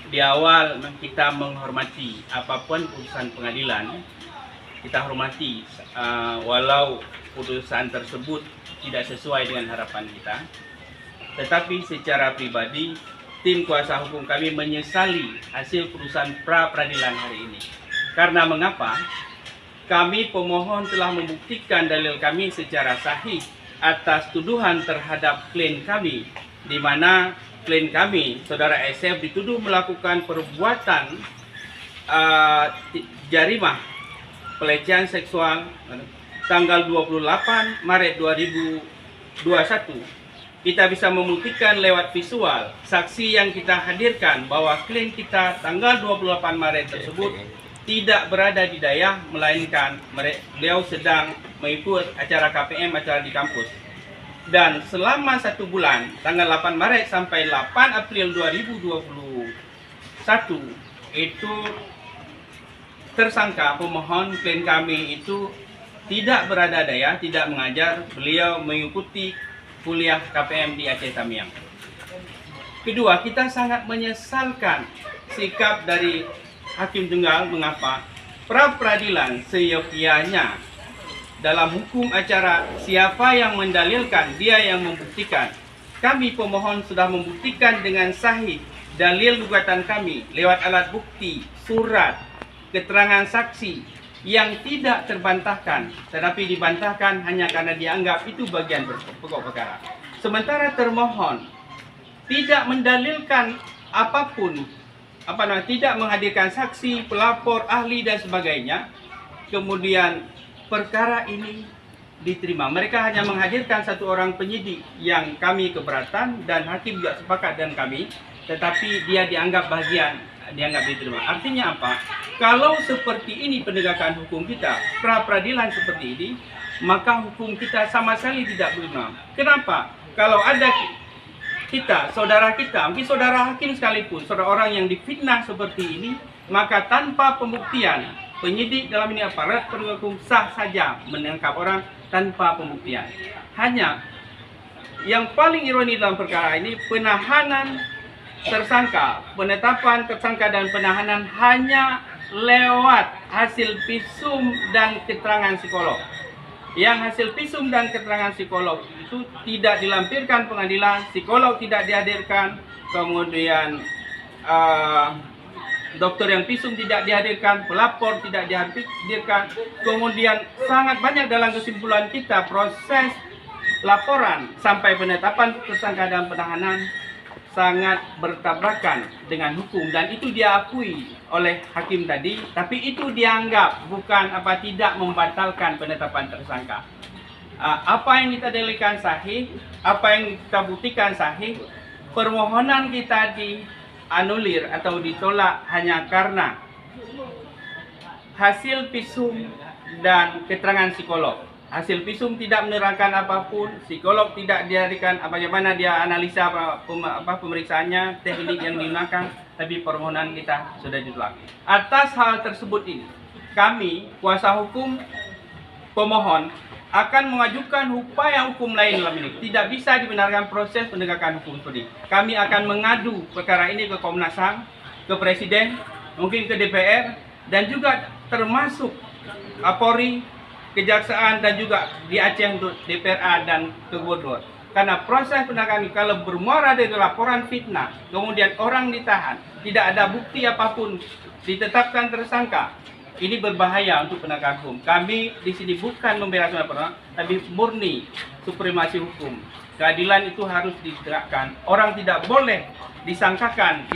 di awal kita menghormati apapun putusan pengadilan, kita hormati walau putusan tersebut tidak sesuai dengan harapan kita. Tetapi secara pribadi, tim kuasa hukum kami menyesali hasil putusan pra peradilan hari ini. Karena mengapa? Kami pemohon telah membuktikan dalil kami secara sahih atas tuduhan terhadap klien kami, di mana klien kami, saudara SF, dituduh melakukan perbuatan jarimah pelecehan seksual tanggal 28 Maret 2021. Kita bisa membuktikan lewat visual saksi yang kita hadirkan bahwa klien kita tanggal 28 Maret tersebut tidak berada di Dayah, melainkan beliau sedang mengikuti acara KPM, acara di kampus. Dan selama 1 bulan, tanggal 8 Maret sampai 8 April 2021, itu tersangka pemohon klien kami itu tidak berada Dayah, tidak mengajar, beliau mengikuti kuliah KPM di Aceh Tamiang. Kedua, kita sangat menyesalkan sikap dari Hakim Tunggal. Mengapa? Pra peradilan seyogyanya dalam hukum acara, siapa yang mendalilkan, dia yang membuktikan. Kami pemohon sudah membuktikan dengan sahih dalil gugatan kami lewat alat bukti, surat, keterangan saksi yang tidak terbantahkan, tetapi dibantahkan hanya karena dianggap itu bagian pokok perkara. Sementara termohon tidak mendalilkan apapun, tidak menghadirkan saksi, pelapor, ahli dan sebagainya. Kemudian perkara ini diterima. Mereka hanya menghadirkan satu orang penyidik yang kami keberatan dan hakim juga sepakat dengan kami, tetapi dia dianggap bagian, dianggap diterima. Artinya apa? Kalau seperti ini penegakan hukum kita, pra peradilan seperti ini, maka hukum kita sama sekali tidak beriman. Kenapa? Kalau ada kita, saudara kita, mungkin saudara hakim sekalipun, saudara orang yang difitnah seperti ini, maka tanpa pembuktian, penyidik dalam ini aparat penegak hukum sah saja menangkap orang tanpa pembuktian. Hanya yang paling ironi dalam perkara ini, penahanan tersangka, penetapan tersangka dan penahanan hanya lewat hasil visum dan keterangan psikolog. Yang hasil visum dan keterangan psikolog itu tidak dilampirkan pengadilan, psikolog tidak dihadirkan, kemudian dokter yang visum tidak dihadirkan, pelapor tidak dihadirkan. Kemudian sangat banyak dalam kesimpulan kita proses laporan sampai penetapan tersangka dan penahanan sangat bertabrakan dengan hukum, dan itu diakui oleh hakim tadi, tapi itu dianggap bukan tidak membatalkan penetapan tersangka. Apa yang kita dalilkan sahih, apa yang kita buktikan sahih, permohonan kita dianulir atau ditolak hanya karena hasil visum dan keterangan psikolog. Hasil visum tidak menerangkan apapun, psikolog tidak dihadirkan bagaimana dia analisa pemeriksaannya, teknik yang digunakan, tapi permohonan kita sudah ditolak. Atas hal tersebut ini, kami kuasa hukum pemohon akan mengajukan upaya hukum lain dalam ini. Tidak bisa dibenarkan proses penegakan hukum seperti ini. Kami akan mengadu perkara ini ke Komnas HAM, ke Presiden, mungkin ke DPR, dan juga termasuk Polri, Kejaksaan, dan juga di Aceh untuk DPRA dan ke Gubernur. Karena proses penegakan kalau bermuara dari laporan fitnah, kemudian orang ditahan, tidak ada bukti apapun, ditetapkan tersangka, ini berbahaya untuk penegakan hukum. Kami di sini bukan membela semua, tapi murni supremasi hukum. Keadilan itu harus ditegakkan. Orang tidak boleh disangkakan